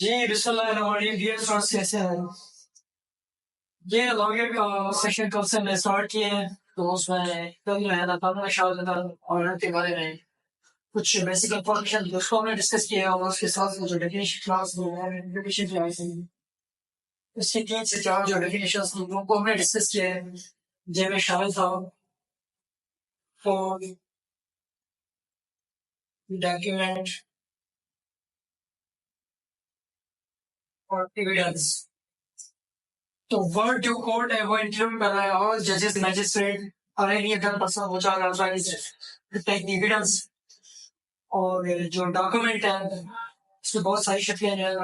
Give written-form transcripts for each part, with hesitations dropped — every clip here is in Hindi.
जी, बिस्मिल्लाहिर्रहमानिर्रहीम। डियर स्टूडेंट्स, कैसे हैं? ये लॉगिन का सेशन कल से हमने स्टार्ट किए हैं। तो उसमें कल जो है ना कानून शहादत और के बारे में कुछ बेसिक इंफॉर्मेशन उसको हमने डिस्कस किया और उसके साथ जो डेफिनेशन क्लास में है डेफिनेशन जो आई थी उसकी 3 से 4 जो डेफिनेशंस थी उनको हमने डिस्कस किया है जिनमें शामिल था फॉर डॉक्यूमेंट और एविडेंस। तो वर्ड टू कोर्ट है वो इंटरव्यू कर रहा है और जजेस मैजिस्ट्रेट और एनी अदर पर्सन वो चाह रहा है टेक एविडेंस। और जो डॉक्यूमेंट है इसमें बहुत सारी शक्लें जो है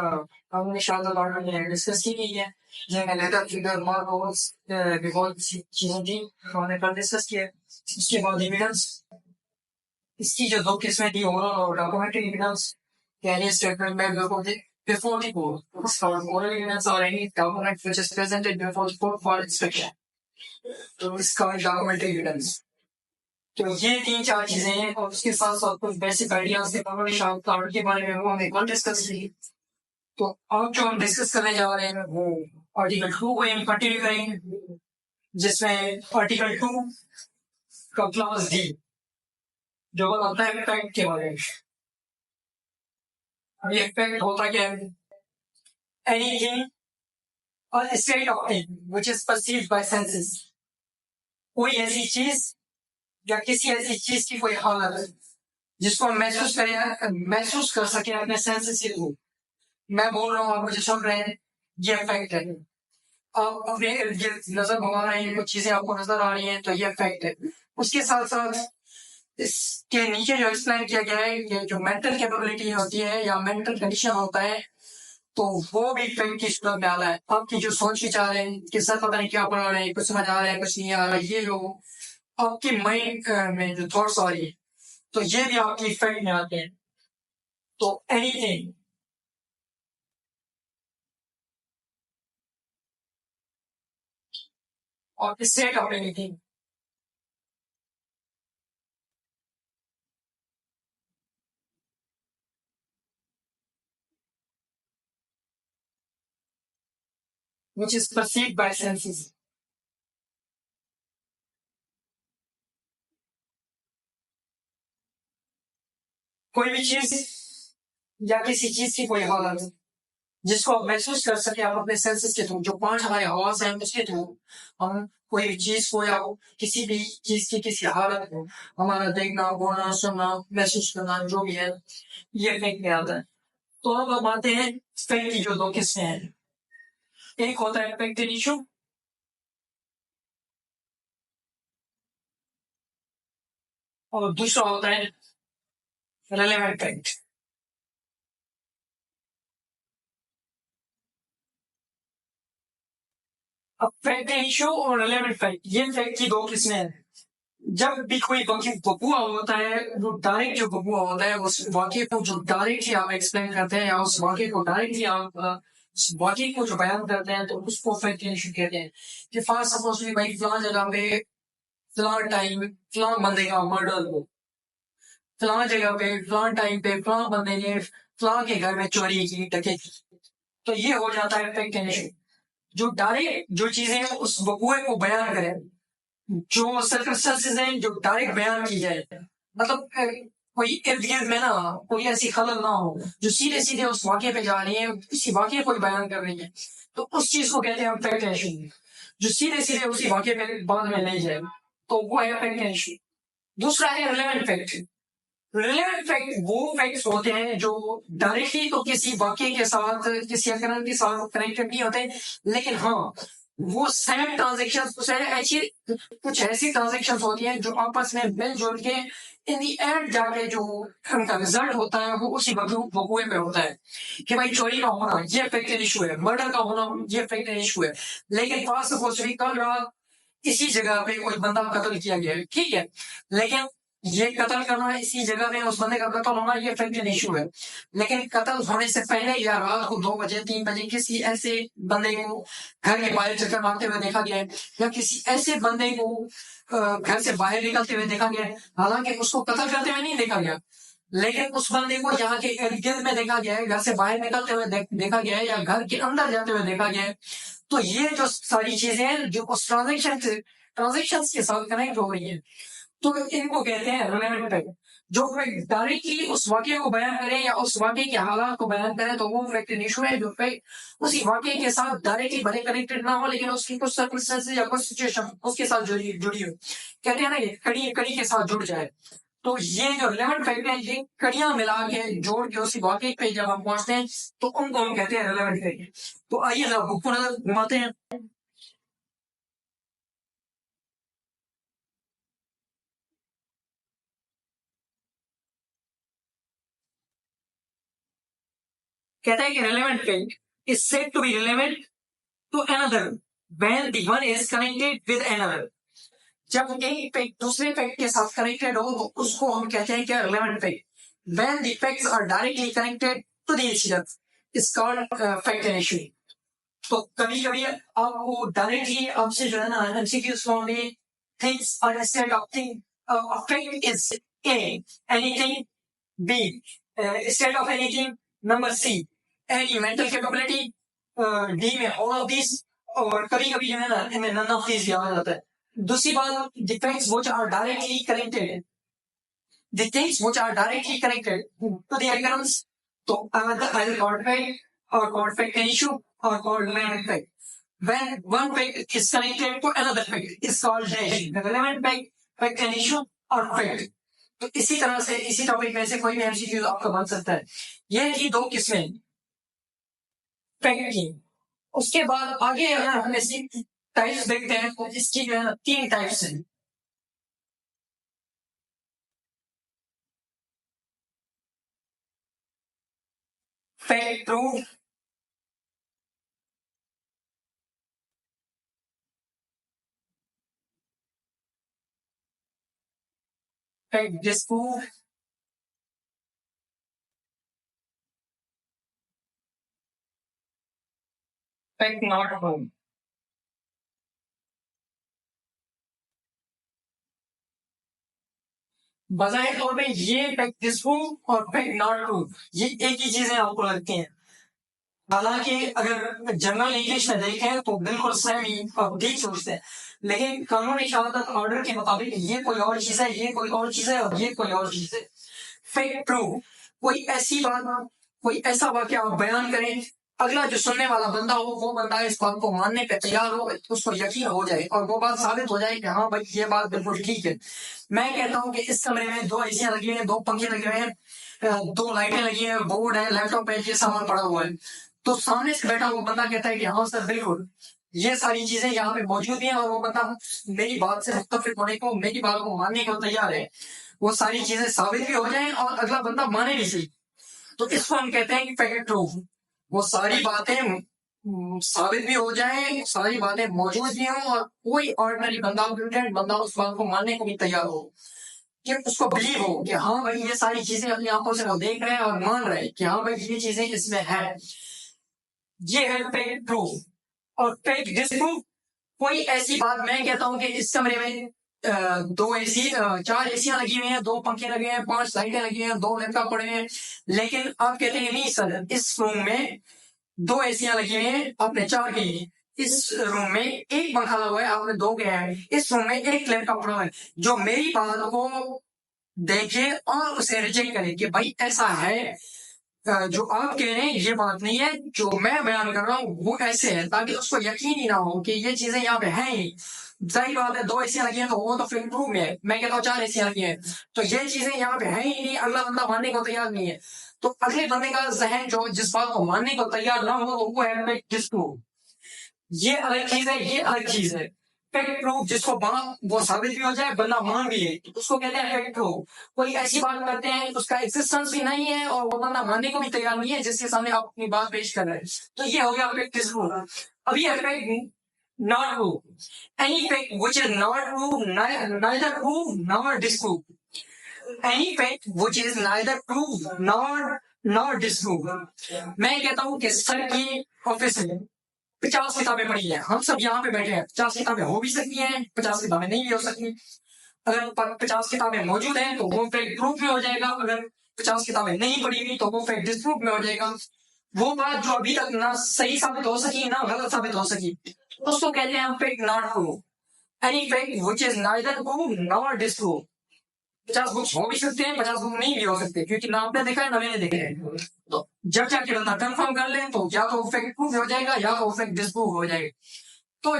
हमने शायद बारे में डिस्कस की गई है जिनमें लेटर फिगर मार्क्स बहुत सी चीजें थी तो हमने कल डिस्कस किया। इसके बाद एविडेंस, इसकी जो दो किस्में थी ओरल और डॉक्यूमेंट्री एविडेंस। कैरियर स्टेटमेंट में before the court, or oral evidence or any document which is presented before the court for inspection. तो इसका डॉक्यूमेंट्री एविडेंस। तो ये 3-4 चीजें हैं और उसके साथ साथ कुछ बेसिक आइडियाज थे कानूनी शान के बारे में वो हमने कल डिस्कस की। तो अब जो हम डिस्कस करने जा रहे हैं वो आर्टिकल 2 को हम कंटिन्यू करेंगे जिसमें आर्टिकल 2 का क्लॉज डी जो बताता है इम्पैक्ट के बारे में। ये इम्पैक्ट होता क्या है? एनीथिंग और state of thing which is perceived bye senses, कोई ऐसी चीज या किसी ऐसी चीज की कोई हालत जिसको हम महसूस कर सके अपने सेंसेस से। मैं बोल रहा हूँ आप मुझे सुन रहे हैं, ये फैक्ट है। आप अपने इर्द गिर्द नजर घुमा रहे हैं, कुछ चीजें आपको नजर आ रही हैं तो ये फैक्ट है। उसके साथ साथ इसके नीचे जो एक्सप्लेन किया गया है कि जो मेंटल कैपेबिलिटी होती है या मेंटल कंडीशन होता है तो वो भी फैक्ट की सूरत में आ रहा है। आपकी जो सोच विचार है कि सर पता नहीं क्या पढ़ा रहे हैं, कुछ समझ आ रहा है कुछ नहीं आ रहा है, ये जो आपकी माइंड में जो थॉट्स आ रही है तो ये भी आपकी फैक्ट में आते हैं। तो एनीथिंग और state of anything which is perceived by senses. कोई भी चीज या किसी चीज की कोई हालत जिसको आप महसूस कर सके आप अपने सेंसेस के थ्रू, जो 5 हमारे हवास हैं उसके थ्रू हम कोई भी चीज को या किसी भी चीज की किसी हालत को हमारा देखना बोलना सुनना महसूस करना जो भी है ये फैक्ट में आता है। तो अब हम आते हैं फैक्ट की जो 2 किस्में हैं। एक होता है फैक्ट इशू और दूसरा होता है रेलेवेंट फैक्ट। अब फैक्ट इशू और रेलेवेंट फैक्ट ये फैक्ट की 2 किस्में हैं। जब भी कोई बबुआ होता है वो डायरेक्ट जो बबुआ होता है उस वाक्य को जो डायरेक्टली आप एक्सप्लेन करते हैं या उस वाक्य को डायरेक्टली आप उस वाक्य को जो बयान करते हैं तो उसको फैक्ट कहते हैं। कि फॉर सपोज भाई फलां जगह पे फलां टाइम फलां बंदे का मर्डर हो, फलां जगह पे फलां टाइम पे फलां बंदे ने फलां के घर में चोरी की डकैती, तो ये हो जाता है फैक्ट। जो डायरेक्ट जो चीजें उस बबुए को बयान करें, जो सर्कमस्टेंसेस हैं जो डायरेक्ट बयान की जाए, मतलब कोई इर्द गिर्द में ना कोई ऐसी खलल ना हो जो सीधे सीधे उस वाक्य पे जा रही है, किसी वाक्य को बयान कर रही है, तो उस चीज को कहते हैं फैक्ट इशू। जो सीधे सीधे उसी वाक्य पे बाद में नहीं जाए तो वो है फैक्ट इशू। दूसरा है रिलेवेंट फैक्ट। रिलेवेंट फैक्ट वो फैक्ट्स होते हैं जो डायरेक्टली तो किसी वाक्य के साथ किसी अकरन के साथ कनेक्टेड नहीं होते, लेकिन हाँ वो सेम ट्रांजेक्शन कुछ ऐसी ट्रांजेक्शन होती हैं जो आपस में मिलजुल के इन दी एंड जाके जो उनका रिजल्ट होता है वो उसी बबुए में होता है। कि भाई चोरी का होना ये फैक्टर इशू है, मर्डर का होना ये फैक्टर इशू है, लेकिन पास कल रात इसी जगह पे कोई बंदा कत्ल किया गया है, ठीक है, लेकिन ये कत्ल करना इसी जगह में उस बंदे का कत्ल होना ये फैक्ट इशू है। लेकिन कत्ल होने से पहले या रात को 2 बजे 3 बजे किसी ऐसे बंदे को घर के बाहर चक्कर मारते हुए देखा गया है या किसी ऐसे बंदे को घर से बाहर निकलते हुए देखा गया है, हालांकि उसको कत्ल करते हुए नहीं देखा गया, लेकिन उस बंदे को यहाँ के इर्द गिर्द में देखा गया है, घर से बाहर निकलते हुए देखा गया है या घर के अंदर जाते हुए देखा गया है। तो ये जो सारी चीजें हैं जो उस ट्रांजेक्शन के साथ कनेक्ट हो रही है, तो इनको कहते हैं रिलेवेंट फैक्ट। जो डायरेक्टली उस वाक्य को बयान करें या उस वाक्य के हालात को बयान करें तो वो फैक्ट इशू है। जो फैक्ट उसी वाक्य के साथ डायरेक्टली भले कनेक्टेड ना हो लेकिन उसकी कुछ सर्कमस्टेंसेस या कुछ सिचुएशन उसके साथ जुड़ी हो, कहते हैं ना ये कड़ी कड़ी के साथ जुड़ जाए। तो ये जो रिलेवेंट फैक्ट है ये कड़ियां मिला के जोड़ के उसी वाक्य पे जब हम पहुंचते हैं तो उनको हम कहते हैं रिलेवेंट फैक्ट। तो आइए जरा बुक को नजर घुमाते हैं। कहता है कि relevant fact is said to be relevant to another when the one is connected with another। जब एक फैक्ट दूसरे फैक्ट के साथ कनेक्टेड हो तो उसको हम कहते हैं क्या relevant fact. when the facts are directly connected to the incident is called fact and issue। तो कभी कभी आपको डायरेक्टली आपसे जो है ना एमसीक्यूज फॉर्म में things are instead of thing fact is A anything B instead of anything number C any mental capability D में ऑल ऑफ दिस। और कभी कभी जो है ना इनमें नन ऑफ दिस भी आ जाता है। दूसरी बात the facts which are directly connected, the things which are directly connected to the occurrence, तो either called fact or called fact and issue or called relevant fact। When one fact is connected to another fact is called dash the relevant fact, fact and issue or fact। तो इसी तरह से इसी टॉपिक में से कोई भी एमसीक्यू आपका बन सकता है। ये थी दो किस्में फैक्ट की। उसके बाद आगे अगर हम इसकी टाइप्स देखते हैं तो इसकी जो है ना 3 टाइप्स हैं। Fact proof, fact disprove, fact not prove. बजाय तौर पे ये फैक्ट डिस्प्रूव और फैक्ट नॉट प्रूव ये एक ही चीजें आपको लगती हैं। हालांकि अगर जनरल इंग्लिश में देखें तो बिल्कुल सेम ही आप ठीक सोचते हैं, लेकिन कानूनी शहादत ऑर्डर के मुताबिक ये कोई और चीज है, ये कोई और चीज है और ये कोई और चीज है। फैक्ट प्रूफ कोई ऐसी बात, कोई ऐसा वाक्य आप बयान करें, अगला जो सुनने वाला बंदा हो वो बंदा इस बात को मानने पे तैयार हो, उसको यकीन हो जाए और वो बात साबित हो जाए कि हाँ भाई ये बात बिल्कुल ठीक है। मैं कहता हूँ कि इस कमरे में 2 एसियां लगी हैं, 2 पंखे लगे हुए हैं, 2 लाइटें लगी हैं, बोर्ड है, लैपटॉप है, ये सामान पड़ा हुआ है। तो सामने से बैठा हुआ बंदा कहता है कि हाँ सर बिल्कुल ये सारी चीजें यहाँ पे मौजूद हैं, और वो बंदा मेरी बात से मुत्तफिक होने को, मेरी बात को मानने को तैयार है। वो सारी चीजें साबित भी हो जाएं और अगला बंदा माने भी सही, तो इसको हम कहते हैं कि फैक्ट प्रूफ। वो सारी बातें साबित भी हो जाए, सारी बातें मौजूद भी हों और कोई ऑर्डिनरी बंदा बंदा उस बात को मानने को भी तैयार हो, कि उसको बिलीव हो कि हाँ भाई ये सारी चीजें अपनी आंखों से वो देख रहे हैं और मान रहे हैं कि हाँ भाई ये चीजें इसमें है। ये है फैक्ट प्रूफ। और फैक्ट डिस्प्रूव कोई ऐसी बात मैं कहता हूँ कि इस कमरे में 2 एसी 4 एसियां लगी हुई हैं, 2 पंखे लगे हैं, 5 लाइटें लगी हैं, 2 लैपटॉप पड़े हैं, लेकिन आप कहते हैं नहीं सर इस रूम में 2 एसियां लगी हुई हैं, आपने 4 की, इस रूम में 1 पंखा लगा हुआ है, आपने 2 के हैं, इस रूम में 1 लैपटॉप पड़ा हुआ है। जो मेरी बात को देखे और उसे रिजेक्ट करे कि भाई ऐसा है, जो आप कह रहे हैं ये बात नहीं है, जो मैं बयान कर रहा हूँ वो ऐसे है, ताकि उसको यकीन ही ना हो कि ये चीजें यहाँ पे है ही। सही बात है 2 एसियां लगी हैं तो वो तो फिर प्रूफ में है, मैं कहता हूँ 4 एसियां लगी हैं तो ये चीजें यहाँ पे है ही नहीं, अगला बंदा मानने को तैयार नहीं है। तो अगले बंदे का जहन जो जिस बात को मानने को तैयार ना हो वो है डिस्प्रूव। ये अलग चीज है, ये अलग चीज है। फैक्ट प्रूफ जिसको वो साबित भी हो जाए, बंदा मान भी ले, तो उसको कहते हैं फैक्ट प्रूफ। कोई ऐसी बात करते हैं उसका एग्जिस्टेंस भी नहीं है और वो बंदा मानने को भी तैयार नहीं है जिसके सामने आप अपनी बात पेश कर रहे हैं, तो ये हो गया फैक्ट प्रूफ। अभी है fact not proof. Any fact which is not proof, neither prove nor disprove। Any fact which is neither prove nor disprove। मैं कहता हूँ कि सर की ऑफिस में 50 किताबें पढ़ी हैं, हम सब यहाँ पे बैठे हैं, 50 किताबें हो भी सकती हैं, 50 किताबें नहीं भी हो सकती। अगर 50 किताबें मौजूद हैं तो वो फैक्ट प्रूफ भी हो जाएगा, अगर 50 किताबें नहीं पढ़ी हुई तो वो फेक डिस्प्रूव में हो जाएगा। वो बात जो अभी तक ना सही साबित हो सकी ना गलत साबित हो सकी उसको कहते हैं fake not true. Any fake which is neither true nor disprove. 50 books हो भी सकते हैं, 50 बुक नहीं भी हो सकते, क्योंकि ना आपने देखा है ना मैंने देखा है। तो जब जाके बंदा कंफर्म कर ले तो या तो फेक प्रूफ हो जाएगा या तो फेक डिस्प्रूव हो जाएगा। तो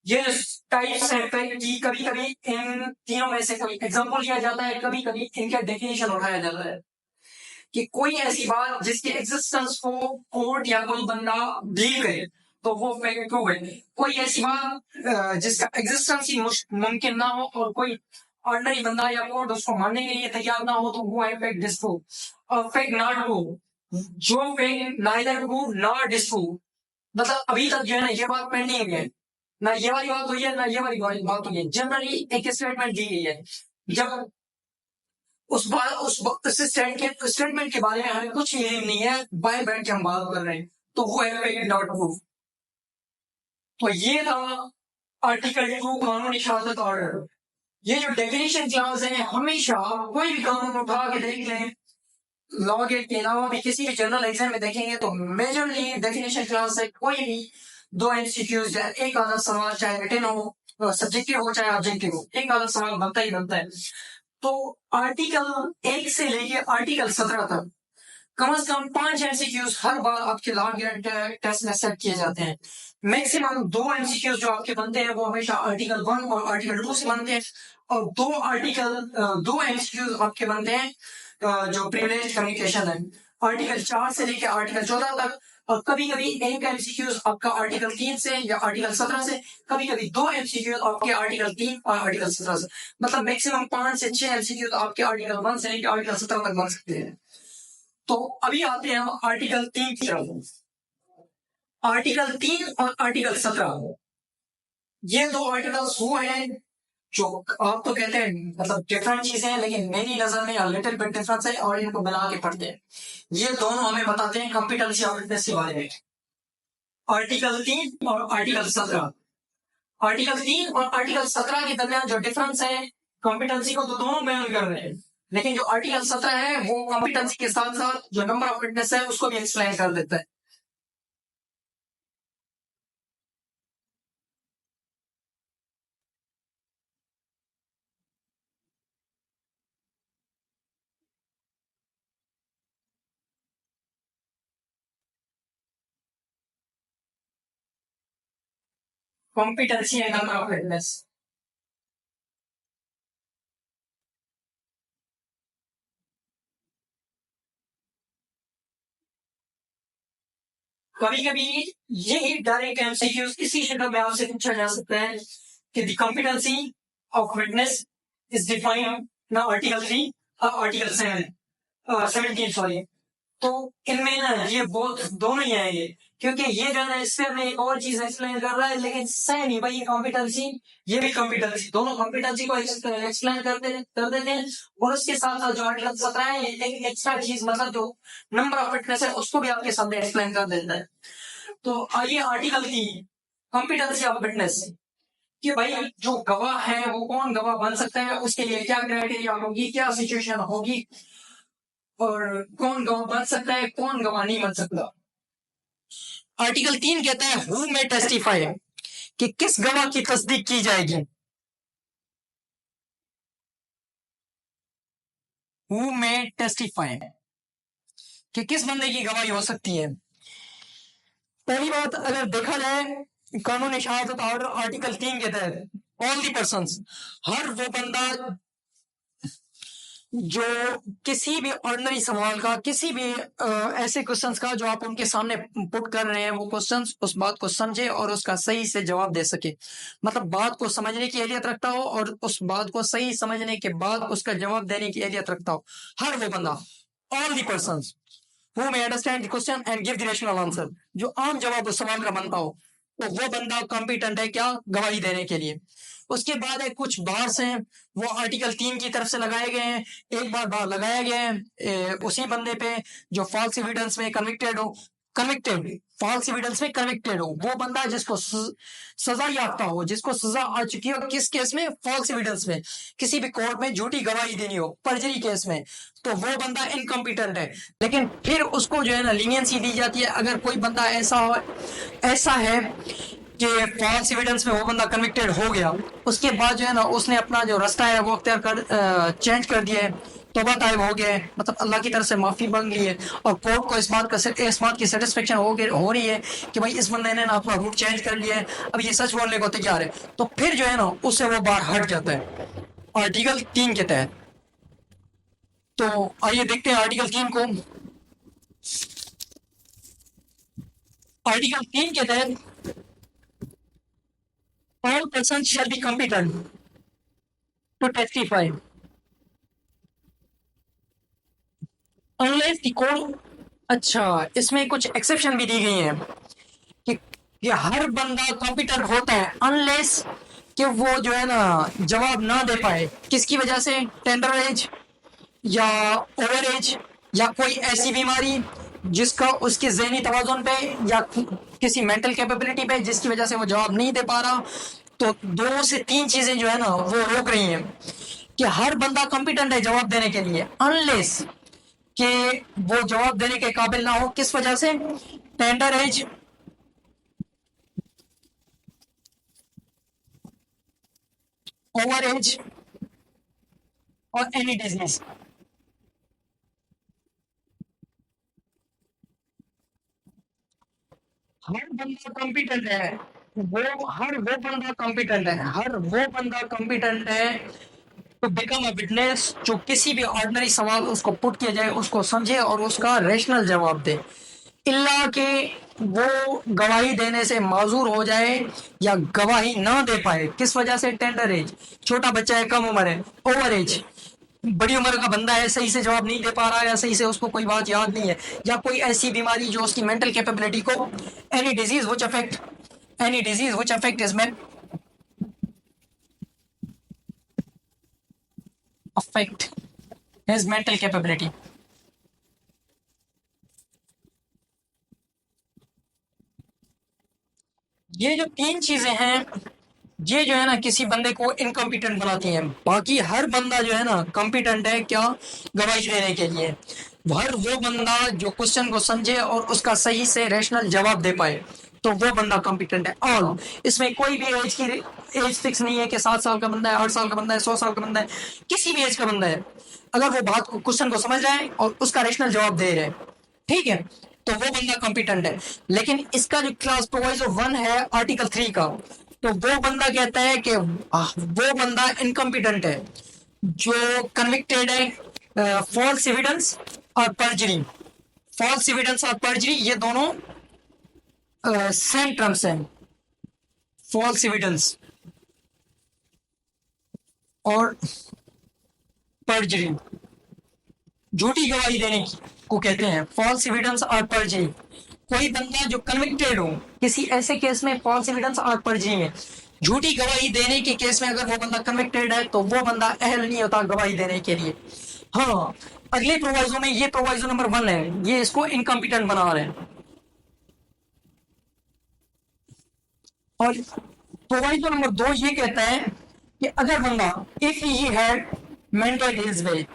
ये टाइप्स है फेक की। कभी कभी इन तीनों में से कोई एग्जांपल लिया जाता है, कभी कभी इनका डेफिनेशन उठाया जाता है कि कोई ऐसी बात जिसकी एग्जिस्टेंस को कोर्ट या कोई बंदा बिलीव करे तो वो फेक ट्रू है। कोई ऐसी बात जिसका एग्जिस्टेंस ही मुमकिन ना हो और कोई ऑर्डिनरी बंदा या कोर्ट उसको मानने के लिए तैयार ना हो तो वो है फेक डिस्प्रूव। और फेक नॉट ट्रू, जो fake neither true not disprove, मतलब अभी तक जो है ना ये बात पेंडिंग है, ना ये वाली बात हुई है ना ये वाली बात हुई है। जनरली एक स्टेटमेंट दी गई है, जब उस स्टेटमेंट के बारे में हमें कुछ इल्म नहीं है, बाय बैठ के हम बात कर रहे हैं, तो वो है फेक नॉट ट्रू। तो ये था आर्टिकल 2 कानूनी शहादत ऑर्डर। ये जो डेफिनेशन क्लास है, हमेशा कोई भी कानून उठा के देख लें, लॉ गेट के अलावा भी किसी भी जनरल एग्जाम में देखेंगे तो मेजरली डेफिनेशन क्लास से कोई भी दो एमसीक्यूज है, एक आधा सवाल चाहे रिटन हो, सब्जेक्टिव हो चाहे ऑब्जेक्टिव हो, एक आधा सवाल बनता ही बनता है। तो आर्टिकल 1 से लेके आर्टिकल 17 तक कम से कम 5 एमसीक्यूज हर बार आपके लॉ गेट टेस्ट में सेट किए जाते हैं। मैक्सिमम 2 एमसीक्यूज जो आपके बनते हैं वो हमेशा आर्टिकल 1 और आर्टिकल 2 से बनते हैं, और 2 एमसीक्यूज आपके बनते हैं जो प्रिविलेज कम्युनिकेशन है, आर्टिकल 4 से लेकर आर्टिकल 14 तक। और कभी कभी एक एमसीक्यूज आपका आर्टिकल 3 से या आर्टिकल 17 से, कभी कभी 2 एमसीक्यूज आपके आर्टिकल 3 और आर्टिकल 17 से। मतलब मैक्सिमम 5 से 6 एमसीक्यूज आपके आर्टिकल 1 से लेकर आर्टिकल 17 तक बन सकते हैं। तो अभी आते हैं हम आर्टिकल 3 की तरफ। आर्टिकल 3 और आर्टिकल 17 ये दो आर्टिकल्स वो हैं जो आप तो कहते हैं मतलब डिफरेंट चीजें हैं, लेकिन मेरी नजर में लिटिल बिट डिफरेंस है और इनको मिला के पढ़ते हैं। ये दोनों हमें बताते हैं कॉम्पिटेंसी ऑफ विटनेस के बारे में। आर्टिकल 3 और आर्टिकल 17, आर्टिकल 3 और आर्टिकल 17 के दरमियान जो डिफरेंस है, कॉम्पिटेंसी को तो दोनों बयान कर रहे हैं, लेकिन जो आर्टिकल 17 है वो कॉम्पिटेंसी के साथ साथ जो नंबर ऑफ विटनेस है उसको भी एक्सप्लेन कर देता है। Competency and number of witness. कभी कभी यही डायरेक्ट एमसीक्यूज इसी शक्ल में आपसे पूछा जा सकता है कि the competency of witness is defined ना आर्टिकल 3 और आर्टिकल 17 सॉरी। तो इनमें ना ये बहुत दोनों ही आएंगे, क्योंकि ये जो है इससे हमें एक और चीज एक्सप्लेन कर रहा है, लेकिन सेम ही भाई कॉम्पिटेंसी ये भी कॉम्पिटेंसी, दोनों कॉम्पिटेंसी को एक्सप्लेन कर देते हैं। और उसके साथ साथ जो आर्टिकल 17 है एक एक्स्ट्रा चीज, मतलब जो नंबर ऑफ फिटनेस है उसको भी आपके सामने एक्सप्लेन कर देता है। तो आइए आर्टिकल की कॉम्पिटेंसी ऑफ फिटनेस कि भाई जो गवाह है वो कौन गवाह बन सकता है, उसके लिए क्या क्राइटेरिया होगी, क्या सिचुएशन होगी, और कौन गवाह बन सकता है कौन गवाह नहीं बन सकता। आर्टिकल 3 कहता है हु में टेस्टिफाई, कि किस गवाह की तस्दीक की जाएगी। हु में टेस्टिफाई कि किस बंदे की गवाही हो सकती है। पहली बात अगर देखा जाए कानूनी शहादत ऑर्डर आर्टिकल 3 के तहत ऑल दी पर्संस, हर वो बंदा जो किसी भी ऑर्डिनरी सवाल का, किसी भी ऐसे क्वेश्चंस का जो आप उनके सामने पुट कर रहे हैं, वो क्वेश्चंस उस बात को समझे और उसका सही से जवाब दे सके, मतलब बात को समझने की एहलियत रखता हो और उस बात को सही समझने के बाद उसका जवाब देने की एहलियत रखता हो। हर वो बंदा, all the persons who may understand the question and give the rational answer, जो आम जवाब उस सवाल का बनता हो, तो वो बंदा कॉम्पिटेंट है क्या गवाही देने के लिए। उसके बाद है कुछ बार्स हैं वो आर्टिकल 3 की तरफ से लगाए गए हैं। एक बार लगाया गया है उसी बंदे पे जो फॉल्स एविडेंस में कन्विक्टेड हो, कन्विक्टेड फॉल्स एविडेंस में कन्विक्टेड हो, वो बंदा जिसको सजा याफ्ता हो, जिसको सजा आ चुकी हो, किस केस में? फॉल्स एविडेंस में, किसी भी कोर्ट में झूठी गवाही देनी हो, पर्जरी केस में, तो वो बंदा इनकम्पिटेंट है। लेकिन फिर उसको जो है ना लीनियंसी दी जाती है। अगर कोई बंदा ऐसा है कि फॉल्स एविडेंस में वो बंदा कन्विक्टेड हो गया, उसके बाद जो है ना उसने अपना जो रास्ता है वो अख्तियार कर चेंज कर दिया है, तौबा ताइब हो गया है, मतलब अल्लाह की तरफ से माफी मांग ली है, और कोर्ट को इस बात की सेटिस्फेक्शन हो रही है कि भाई इस बंदे ने ना अपना रूट चेंज कर लिया है, अब ये सच बोलने को तैयार है, तो फिर जो है ना उससे वो बाहर हट जाता है आर्टिकल 3 के तहत। तो आइए देखते हैं आर्टिकल 3 को। आर्टिकल 3 के तहत all persons shall be competent to testify unless the court। अच्छा, इसमें कुछ एक्सेप्शन भी दी गई हैं कि हर बंदा कॉम्पिटेंट होता है अनलेस कि वो जो है ना जवाब ना दे पाए, किसकी वजह से? टेंडर एज या ओवर एज या कोई ऐसी बीमारी जिसका उसके ज़हनी तवाज़ुन पे या किसी मेंटल कैपेबिलिटी पे जिसकी वजह से वो जवाब नहीं दे पा रहा। तो 2 से 3 चीजें जो है ना वो रोक रही हैं कि हर बंदा कॉम्पिटेंट है जवाब देने के लिए अनलेस कि वो जवाब देने के काबिल ना हो। किस वजह से? टेंडर एज, ओवर एज और एनी डिजीज। हर बंदा कॉम्पिटेंट है, वो बंदा कॉम्पिटेंट है, हर वो बंदा कॉम्पिटेंट है तो बिकम अ विटनेस, जो किसी भी ऑर्डिनरी सवाल उसको पुट किया जाए उसको समझे और उसका रैशनल जवाब दे, इल्ला कि वो गवाही देने से माजूर हो जाए या गवाही ना दे पाए। किस वजह से? टेंडर एज, छोटा बच्चा है, कम उम्र है। ओवर एज, बड़ी उम्र का बंदा है, सही से जवाब नहीं दे पा रहा है या सही से उसको कोई बात याद नहीं है, या कोई ऐसी बीमारी जो उसकी मेंटल कैपेबिलिटी को, any disease which affect is main affect his mental capability। ये जो 3 चीजें हैं ये जो है ना किसी बंदे को इनकम्पिटेंट बनाती हैं। बाकी हर बंदा जो है ना कॉम्पिटेंट है क्या? गवाही देने के लिए। हर वो बंदा जो क्वेश्चन को समझे और उसका सही से रैशनल जवाब दे पाए तो वो बंदा कॉम्पिटेंट है। और इसमें कोई भी एज फिक्स नहीं है कि 7 साल का बंदा है, 8 साल का बंदा है, 100 साल का बंदा है, किसी भी एज का बंदा है, अगर वो बात को, क्वेश्चन को समझ रहा है और उसका रैशनल जवाब दे रहे हैं, ठीक है, तो वो बंदा कॉम्पिटेंट है। लेकिन इसका जो क्लास प्रोवाइजो 1 है आर्टिकल 3 का, तो वो बंदा कहता है कि वो बंदा इनकम्पिटेंट है जो कन्विक्टेड है फॉल्स एविडेंस और पर्जरी। फॉल्स एविडेंस और पर्जरी ये दोनों सेम टर्म्स हैं। फॉल्स एविडेंस और पर्जरी, झूठी गवाही देने को कहते हैं फॉल्स एविडेंस और पर्जरी। कोई बंदा जो कन्विक्टेड हो किसी ऐसे केस में फॉल्स एविडेंस और पर्जरी में, झूठी गवाही देने के केस में अगर वो बंदा कन्विक्टेड है तो वो बंदा अहल नहीं होता गवाही देने के लिए। हाँ, अगले प्रोवाइजो में, ये प्रोवाइजो नंबर 1 है, ये इसको इनकम्पिटेंट बना रहे हैं। और प्रोवाइजो नंबर 2 ये कहता है कि अगर बंदा if he had mended his way,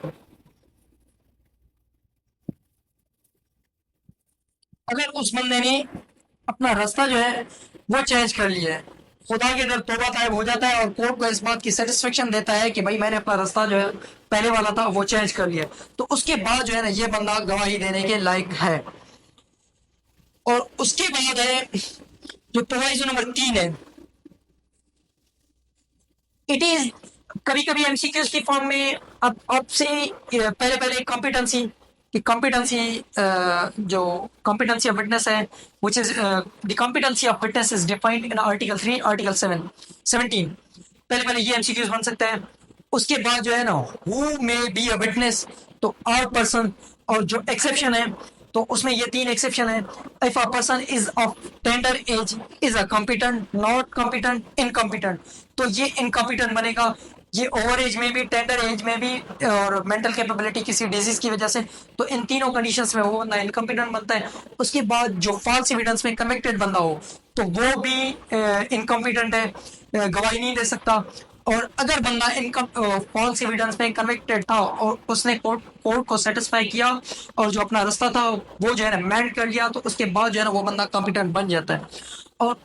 अगर उस बंदे ने अपना रास्ता जो है वो चेंज कर लिया है, खुदा के दर तौबा ताइब हो जाता है और कोर्ट को इस बात की सेटिस्फेक्शन देता है कि भाई मैंने अपना रास्ता जो है पहले वाला था वो चेंज कर लिया, तो उसके बाद जो है ना ये बंदा गवाही देने के लायक है। और उसके बाद है जो प्रोवाइजो नंबर 3 है, इट इज कभी कभी एमसीक्यूज की फॉर्म में अब से पहले कॉम्पिटेंसी कि कॉम्पिटेंसी जो कॉम्पिटेंसी ऑफ विटनेस है which is the competency of witness is defined in article 3 article 17। पहले ये एमसीक्यूज बन सकता है। उसके बाद जो है ना who may be a witness, तो आर पर्सन, और जो एक्सेप्शन है तो उसमें ये 3 एक्सेप्शन है। If a person is of tender as, is a competent, not competent, incompetent, तो ये इनकॉम्पिटेंट बनेगा ये ओवर एज में भी, टेंडर एज में भी, और मेंटल कैपेबिलिटी किसी डिजीज की वजह से, तो इन तीनों कंडीशंस में वो बंदा इनकम्पिटेंट बनता है। उसके बाद जो फॉल्स एविडेंस में कन्विक्टेड बंदा हो तो वो भी इनकम्पिटेंट है, गवाही नहीं दे सकता। और अगर बंदा इनकम फॉल्स एविडेंस में कन्विक्टेड था और उसने कोर्ट को सेटिस्फाई किया और जो अपना रास्ता था वो जो है ना मेंड कर लिया, तो उसके बाद जो है ना वो बंदा कॉम्पिटेंट बन जाता है। और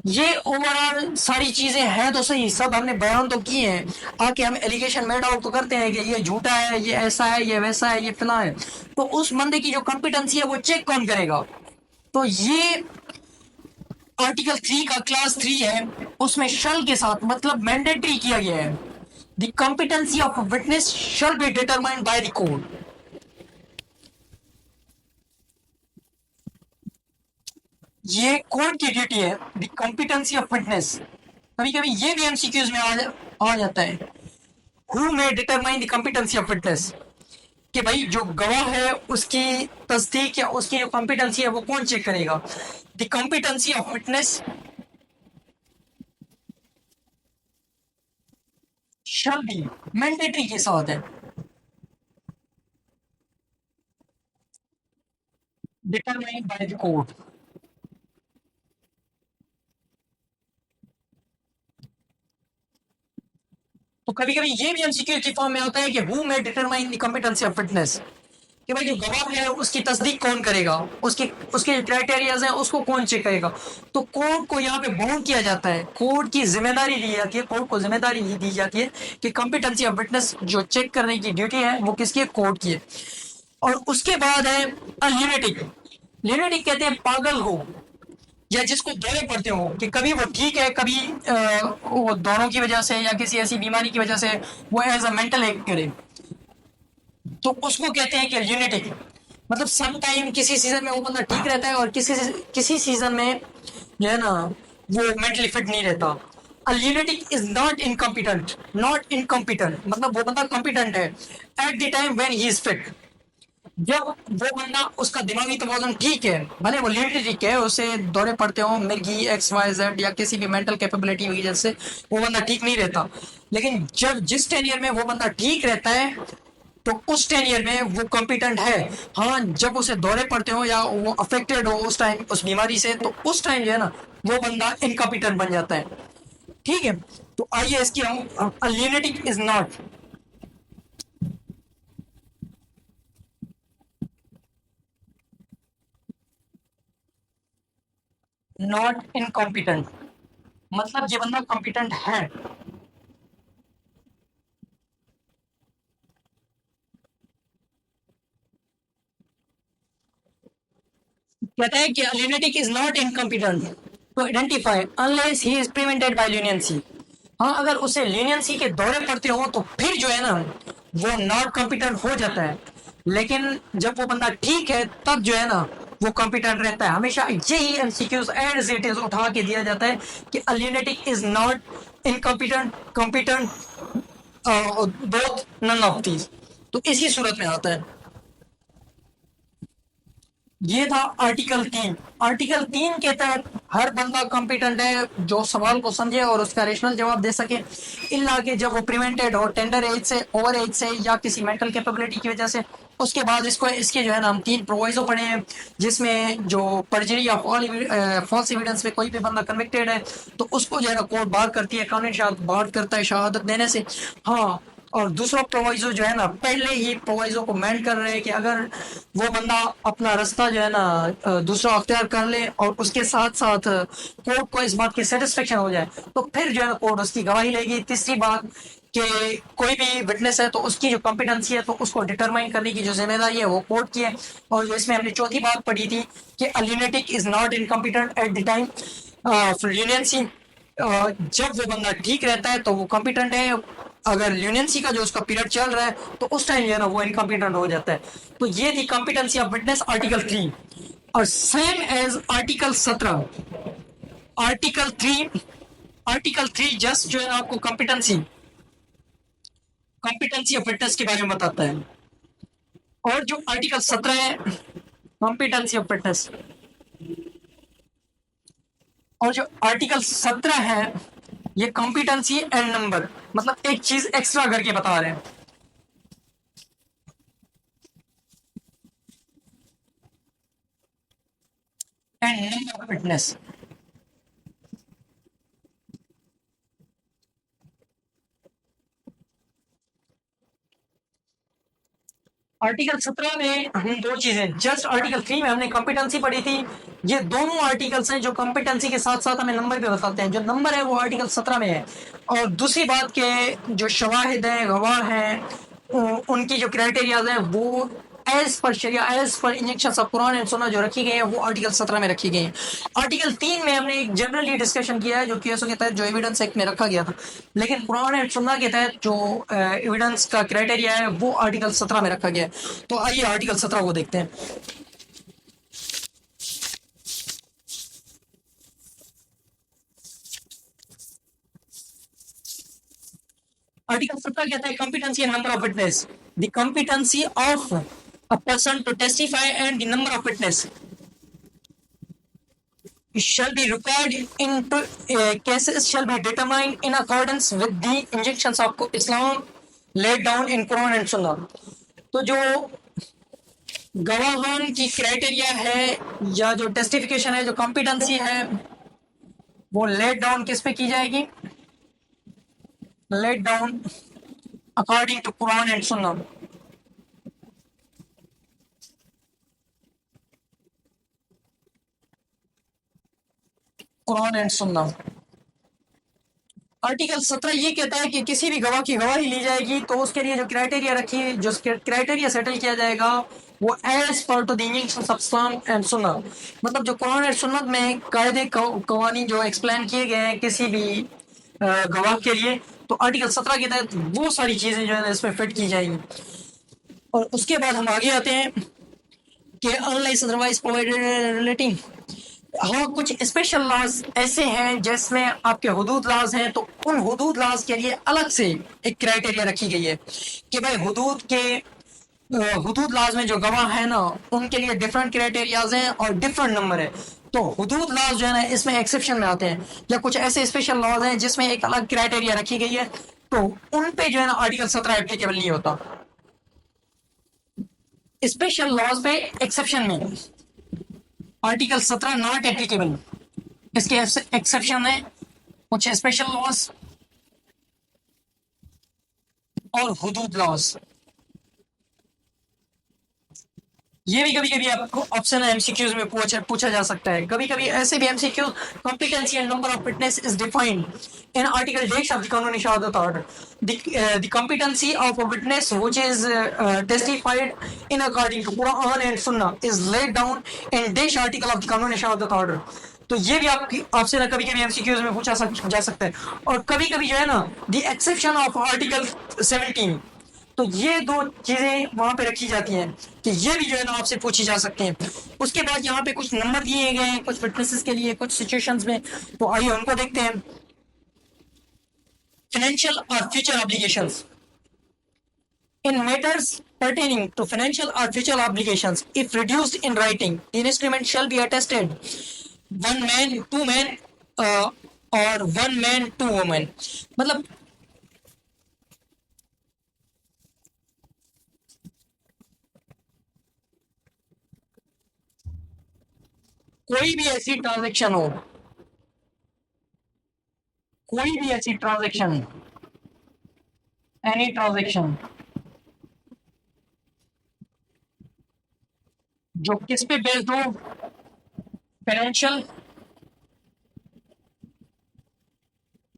ये ओवरऑल सारी चीजें हैं तो सही, सब हमने बयान तो किए हैं, आके हम एलिगेशन मेड आउट तो करते हैं कि ये झूठा है, ये ऐसा है, ये वैसा है, ये फला है। तो उस बंदे की जो कॉम्पिटेंसी है वो चेक कौन करेगा? तो ये आर्टिकल 3 का क्लास 3 है, उसमें शल के साथ मतलब मैंडेटरी किया गया है। The competency of witness shall be determined by the court. ये कोर्ट की ड्यूटी है, द कॉम्पिटेंसी ऑफ विटनेस। कभी कभी ये भी एमसीक्यूज में आ जाता है, who may determine the competency of witness, कि भाई जो गवाह है उसकी तस्दीक या उसकी जो कॉम्पिटेंसी है वो कौन चेक करेगा? The competency of witness shall be, mandatory के साथ है, डिटरमाइंड बाय द कोर्ट। तो कभी कभी ये भी एमसीक्यू की फॉर्म में होता है कि who may determine the competency of fitness, कि भाई जो गवाह है उसकी तस्दीक कौन करेगा, उसके उसके क्राइटेरियाज हैं उसको कौन चेक करेगा। तो कोर्ट को यहाँ पे बाउंड किया जाता है, कोर्ट की जिम्मेदारी दी जाती है, कोर्ट को जिम्मेदारी दी जाती है कि कॉम्पिटेंसी ऑफ विटनेस जो चेक करने की ड्यूटी है वो किसकी है? कोर्ट की है। और उसके बाद है ल्यूनेटिक। ल्यूनेटिक कहते हैं पागल हो, या जिसको दौरे पड़ते हो, कि कभी वो ठीक है, कभी वो दौरों की वजह से या किसी ऐसी बीमारी की वजह से वो एज अ मेंटल एक्ट करे, तो उसको कहते हैं कि ल्यूनेटिक। मतलब सम टाइम किसी सीजन में वो बंदा ठीक रहता है और किसी सीजन में जो है ना वो मेंटली फिट नहीं रहता। A lunatic is not incompetent, not incompetent, मतलब वो बंदा कॉम्पिटेंट है at the time when he is fit। जब वो बंदा उसका दिमागी तवाज़ुन ठीक है, भले वो लिटरेटिक है, उसे दौरे पड़ते हो, मिर्गी एक्स वाई जेड या किसी भी मेंटल कैपेबिलिटी की वजह से वो बंदा ठीक नहीं रहता, लेकिन जब जिस टेनियर में वो बंदा ठीक रहता है तो उस टेनियर में वो कॉम्पिटेंट है। हाँ, जब उसे दौरे पड़ते हो या वो अफेक्टेड हो उस टाइम उस बीमारी से, तो उस टाइम जो है ना वो बंदा इनकॉम्पिटेंट बन जाता है। ठीक है, तो आइए इसकी हम अलियनेटिक इज नॉट इनकॉम्पिटेंट, मतलब ये बंदा कॉम्पिटेंट है। कहता है कि lunatic is not incompetent to identify unless he is prevented by leniency। हाँ, अगर उसे लीनियंसी के दौरे पड़ते हो तो फिर जो है ना वो नॉट कॉम्पिटेंट हो जाता है, लेकिन जब वो बंदा ठीक है तब जो है ना वो कॉम्पिटेंट रहता है। हमेशा यही एमसीक्यूज एज इट इज उठा के दिया जाता है कि a lunatic is not incompetent, competent, both, none of these. तो इसी सूरत में आता है। ये था आर्टिकल 3। आर्टिकल 3 के तहत हर बंदा कॉम्पिटेंट है जो सवाल को समझे और उसका रेशनल जवाब दे सके, इल्ला कि जब वो प्रिवेंटेड हो टेंडर एज से, ओवर एज से या किसी मेंटल कैपेबिलिटी की वजह से। उसके बाद इसको इसके जो है ना हम 3 प्रोवाइजो पढ़े हैं, जिसमें जो परजरी या फॉल्स एविडेंस में कोई भी बंदा कन्विक्टेड है तो उसको जो है ना कोर्ट बार करती है, कानून शहादत बार करता है शहादत देने से। हाँ, और दूसरा प्रोवाइजो जो है ना पहले ही प्रोवाइजो को मेंट कर रहे हैं कि अगर वो बंदा अपना रास्ता जो है ना दूसरा अख्तियार कर ले और उसके साथ साथ कोर्ट को इस बात की सेटिस्फेक्शन हो जाए तो फिर जो है कोर्ट उसकी गवाही लेगी। तीसरी बात कि कोई भी विटनेस है तो उसकी जो कॉम्पिटेंसी है तो उसको डिटरमाइन करने की जो जिम्मेदारी है वो कोर्ट की है। और जो इसमें हमने चौथी बात पढ़ी थी कि a lunatic is not incompetent at the time of leniency. जब वो बंदा ठीक रहता है तो वो कॉम्पिटेंट है, अगर ल्यूनेंसी का जो उसका पीरियड चल रहा है तो उस टाइम जो है ना वो इनकॉम्पिटेंट हो जाता है। तो ये थी कॉम्पिटेंसी ऑफ विटनेस आर्टिकल 3। और same as article 17, article 3, article 3 just जो है ना आपको कॉम्पिटेंसी कॉम्पिटेंसी ऑफ विटनेस के बारे में बताता है। और जो आर्टिकल 17 है कॉम्पिटेंसी ऑफ विटनेस, और जो आर्टिकल 17 है ये कॉम्पिटेंसी एंड नंबर, मतलब एक चीज एक्स्ट्रा करके बता रहे हैं। And number of fitness. Article 17 में हम दो चीजें, जस्ट आर्टिकल 3 में हमने कॉम्पिटेंसी पढ़ी थी। ये दोनों आर्टिकल्स हैं जो कॉम्पिटेंसी के साथ साथ हमें नंबर भी बताते हैं। जो नंबर है वो आर्टिकल 17 में है। और दूसरी बात के जो शवाहिद हैं, गवाह हैं, उनकी जो क्राइटेरियाज हैं वो as per Sharia, as per injunction of Quran and Sunnah जो रखी गई है वो आर्टिकल 17 में रखी गई है। आर्टिकल 3 में हमने एक जनरली डिस्कशन किया है जो केसों के तहत जो एविडेंस एक्ट में रखा गया था, लेकिन कुरान एंड सुन्नह के तहत जो एविडेंस का क्राइटेरिया है वो आर्टिकल 17 में रखा गया है। तो आइए आर्टिकल 17 को देखते हैं। आर्टिकल 17 कहता है competency and number of witness. The competency of a person to testify and the number of witness shall be required into cases shall be determined in accordance with the injunctions of Islam laid down in Quran and Sunnah। तो जो गवाहान की क्राइटेरिया है या जो टेस्टिफिकेशन है, जो कॉम्पिटेंसी है, वो लेट डाउन किस पे की जाएगी? Laid down according to Quran and sunnah. Quran and सुन्ना। आर्टिकल 17 ये कहता है कि किसी भी गवाह की गवाही ली जाएगी तो उसके लिए जो क्राइटेरिया रखी है, जो क्राइटेरिया सेटल किया जाएगा वो as per to the injection of Islam and sunnah. मतलब जो कुरान और सुन्नत में कायदे कवानी जो एक्सप्लेन किए गए हैं किसी भी गवाह के लिए, तो आर्टिकल 17 के तहत वो सारी चीजें जो है इसमें फिट की जाएंगी। और उसके बाद हम आगे आते हैं कि अनलाइस अदरवाइज प्रोवाइडेड रिलेटिंग। हाँ, कुछ स्पेशल लॉज ऐसे हैं जिसमें आपके हुदूद लॉज हैं, तो उन हुदूद लॉज के लिए अलग से एक क्राइटेरिया रखी गई है कि भाई हुदूद के हुदूद लॉज में जो गवाह है ना उनके लिए डिफरेंट क्राइटेरियाज हैं और डिफरेंट नंबर है। तो हुदूद लॉज जो है ना इसमें एक्सेप्शन में आते हैं, या कुछ ऐसे स्पेशल लॉज हैं जिसमें एक अलग क्राइटेरिया रखी गई है, तो उन पे जो है ना आर्टिकल 17 एप्लीकेबल नहीं होता। स्पेशल लॉज पे एक्सेप्शन में आर्टिकल 17 नॉट एप्लीकेबल। इसके एक्सेप्शन है कुछ स्पेशल लॉज और हुदूद लॉज। ये भी कभी कभी आपको ऑप्शन एमसीक्यूज में पूछा जा सकता है। कभी कभी ऐसे भी MCQ, competency and number of fitness is defined in article 6 of the कानूनी शहादत order। The competency of a witness which is testified in according to Quran and Sunnah is laid down in this article of the कानूनी शहादत order। तो ये भी आपसे ना कभी कभी एमसीक्यूज में जा सकता है। और कभी कभी जो है ना द एक्सेप्शन ऑफ आर्टिकल 17, तो ये दो चीजें वहां पे रखी जाती हैं कि ये भी जो है ना आपसे पूछी जा सकती हैं। उसके बाद यहाँ पे कुछ नंबर दिए गए हैं कुछ विटनेसेस के लिए कुछ सिचुएशंस में, तो आइए उनको देखते हैं। फाइनेंशियल और future obligations. In matters pertaining to financial or future obligations, if reduced in writing, the instrument shall be attested one man, two men, or one man, two women। मतलब कोई भी ऐसी ट्रांजेक्शन हो, कोई भी ऐसी ट्रांजेक्शन, एनी ट्रांजेक्शन जो किस पे बेस्ड हो, फाइनेंशियल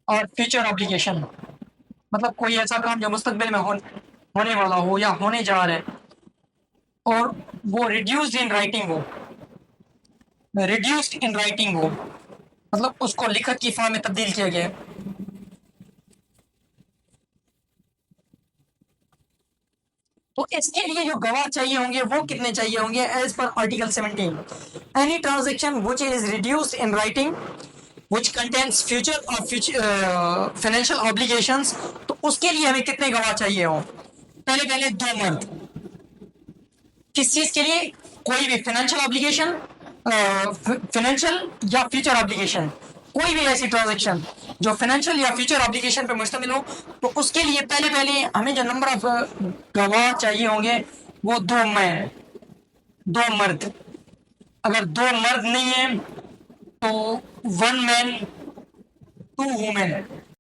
और फ्यूचर ऑब्लिगेशन। मतलब कोई ऐसा काम जो मुस्तकबिल में होने वाला हो या होने जा रहा है और वो रिड्यूस्ड इन राइटिंग हो, रिड्यूस्ड इन राइटिंग हो मतलब उसको लिखत की फॉर्म में तब्दील किया गया है। तो इसके लिए जो गवाह चाहिए होंगे वो कितने चाहिए होंगे? As per article 17, any transaction which is reduced in writing which contains future और financial obligations, तो उसके लिए हमें कितने गवाह चाहिए हो? पहले 2 मंथ। किस चीज के लिए? कोई भी फाइनेंशियल ऑब्लिगेशन, फाइनेंशियल या फ्यूचर ऑब्लिगेशन, कोई भी ऐसी ट्रांजेक्शन जो फाइनेंशियल या फ्यूचर ऑब्लिगेशन पे मुश्तमिल हो, तो उसके लिए पहले हमें जो नंबर ऑफ गवाह चाहिए होंगे वो दो मर्द। अगर दो मर्द नहीं है तो वन मैन टू वुमेन।